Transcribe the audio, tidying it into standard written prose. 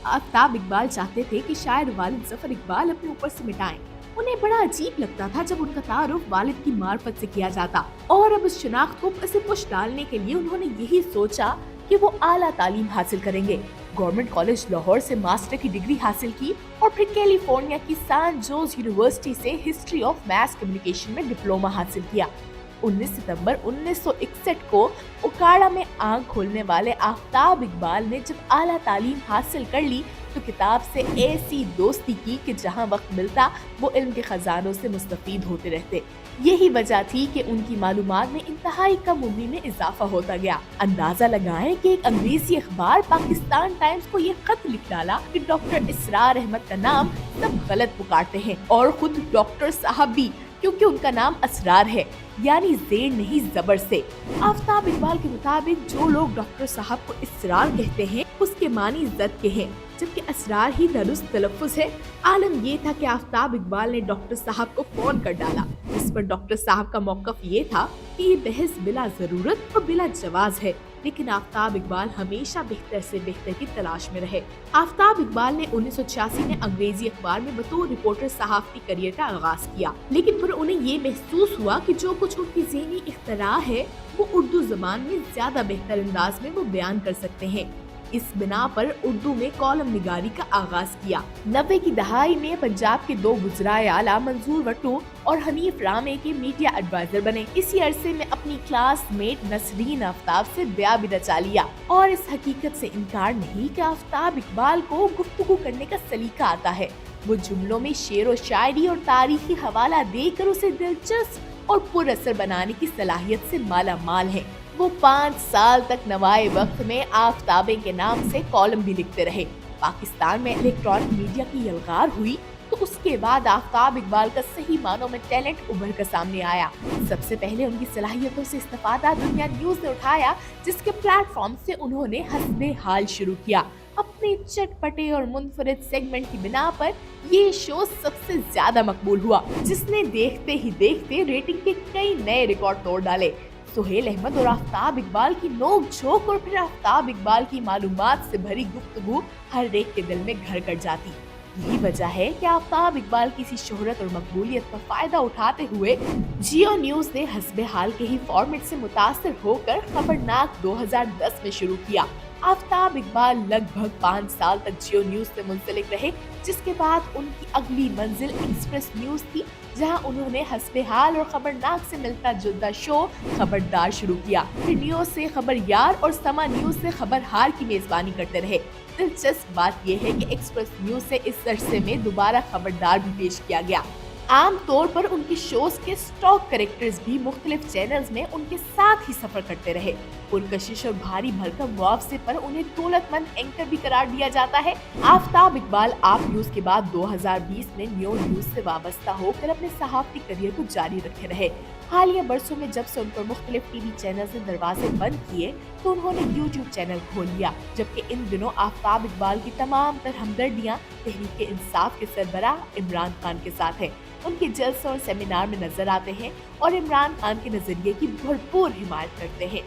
आफ्ताब इकबाल चाहते थे कि शायर वालिद जफर इकबाल अपने ऊपर से मिटाएं। उन्हें बड़ा अजीब लगता था जब उनका तारुफ वालिद की मार्फत से किया जाता, और अब उस शनाख्त को ऐसे पुश डालने के लिए उन्होंने यही सोचा कि वो आला तालीम हासिल करेंगे। गवर्नमेंट कॉलेज लाहौर से मास्टर की डिग्री हासिल की और फिर कैलिफोर्निया की सैन जोस यूनिवर्सिटी से हिस्ट्री ऑफ मास कम्युनिकेशन में डिप्लोमा हासिल किया। 19 सितंबर 1961 को उकाड़ा में आंख खोलने वाले आफ्ताब इकबाल ने जब आला तालीम हासिल कर ली तो किताब से ऐसी दोस्ती की कि जहां वक्त मिलता वो इल्म के खजानों से मुस्तफीद होते रहते। यही वजह थी कि उनकी मालूमात में इंतहाई कम उम्र में इजाफा होता गया। अंदाजा लगाएं कि एक अंग्रेजी अखबार पाकिस्तान टाइम्स को ये खत लिख डाला कि डॉक्टर इसरार अहमद का नाम सब गलत पुकारते हैं, और खुद डॉक्टर साहब भी, क्योंकि उनका नाम असरार है, यानी ज़ेर नहीं ज़बर से। आफ्ताब इकबाल के मुताबिक जो लोग डॉक्टर साहब को इसरार कहते हैं उसके मानी जद के हैं, जबकि असरार ही दुरुस्त तलफ़्फ़ुज़ है। आलम ये था कि आफ्ताब इकबाल ने डॉक्टर साहब को फोन कर डाला, जिस पर डॉक्टर साहब का मौक़िफ़ ये था कि ये बहस बिला ज़रूरत और बिला जवाज़ है। लेकिन आफ्ताब इकबाल हमेशा बेहतर से बेहतर की तलाश में रहे। आफ्ताब इकबाल ने 1986 में अंग्रेजी अखबार में बतौर रिपोर्टर सहाफ़ती करियर का आगाज किया, लेकिन फिर उन्हें ये महसूस हुआ कि जो कुछ उनकी ज़हनी इख्तरा है वो उर्दू ज़बान में ज्यादा बेहतर अंदाज में वो बयान कर सकते हैं। इस बिना पर उर्दू में कॉलम निगारी का आगाज किया। 90 की दहाई में पंजाब के दो गुजराए आला मंजूर वट्टू और हनीफ रामे के मीडिया एडवाइजर बने। इसी अरसे में अपनी क्लासमेट नसरीन आफ्ताब से ब्याह भी रचा लिया, और इस हकीकत से इनकार नहीं कि आफ्ताब इकबाल को गुफ्तगू करने का सलीका आता है। वो जुमलों में शेर व शायरी और तारीखी हवाला देकर उसे दिलचस्प और पुरअसर बनाने की सलाहियत से माला माल है। वो 5 साल तक नवाए वक्त में आफ्ताबे के नाम से कॉलम भी लिखते रहे। पाकिस्तान में इलेक्ट्रॉनिक मीडिया की यलगार हुई तो उसके बाद आफ्ताब इकबाल का सही मानों में टैलेंट उभर कर सामने आया। सबसे पहले उनकी सलाहियतों से इस्तेफादा दुनिया न्यूज ने उठाया, जिसके प्लेटफॉर्म से उन्होंने हस्बे हाल शुरू किया। अपने चटपटे और मुनफरिद सेगमेंट की बिना पर ये शो सबसे ज्यादा मकबूल हुआ, जिसने देखते ही देखते रेटिंग के कई नए रिकॉर्ड तोड़ डाले। सुहेल अहमद और आफ्ताब इकबाल की नोक झोंक और फिर आफ्ताब इकबाल की मालूमात से भरी गुफ्तगू हर एक के दिल में घर कर जाती। यही वजह है कि आफ्ताब इकबाल की इसी शोहरत और मकबूलियत का फायदा उठाते हुए जियो न्यूज ने हस्बे हाल के ही फॉर्मेट से मुतासिर होकर खबरनाक 2010 में शुरू किया। आफ्ताब इकबाल लगभग 5 साल तक जियो न्यूज से मुंसलिक रहे, जिसके बाद उनकी अगली मंजिल एक्सप्रेस न्यूज थी, जहां उन्होंने हस्बे हाल और खबरनाक से मिलता जुलता शो खबरदार शुरू किया। फिर न्यूज से खबर यार और समा न्यूज से खबर हार की मेजबानी करते रहे। दिलचस्प बात यह है कि एक्सप्रेस न्यूज से इस अरसे में दोबारा खबरदार भी पेश किया गया। आम तौर पर उनके शोज के स्टॉक कैरेक्टर्स भी मुख्तलिफ चैनल्स में उनके साथ ही सफर करते रहे। पुरकशिश और भारी भरकम मुआवजे पर उन्हें दौलतमंद एंकर भी करार दिया जाता है। आफ्ताब इकबाल आप न्यूज के बाद 2020 में न्यू न्यूज से वाबस्ता होकर अपने सहाफती करियर को जारी रखे रहे। हालिया बरसों में जब से उन पर मुख्तलिफ टीवी चैनल्स ने दरवाजे बंद किए तो उन्होंने यूट्यूब चैनल खोल लिया, जबकि इन दिनों आफ्ताब इकबाल की तमाम तर हमदर्दियां तहरीक इंसाफ के सरबराह इमरान खान के साथ है। उनके जलसों और सेमिनार में नजर आते हैं और इमरान खान के नजरिए की भरपूर हिमायत करते हैं।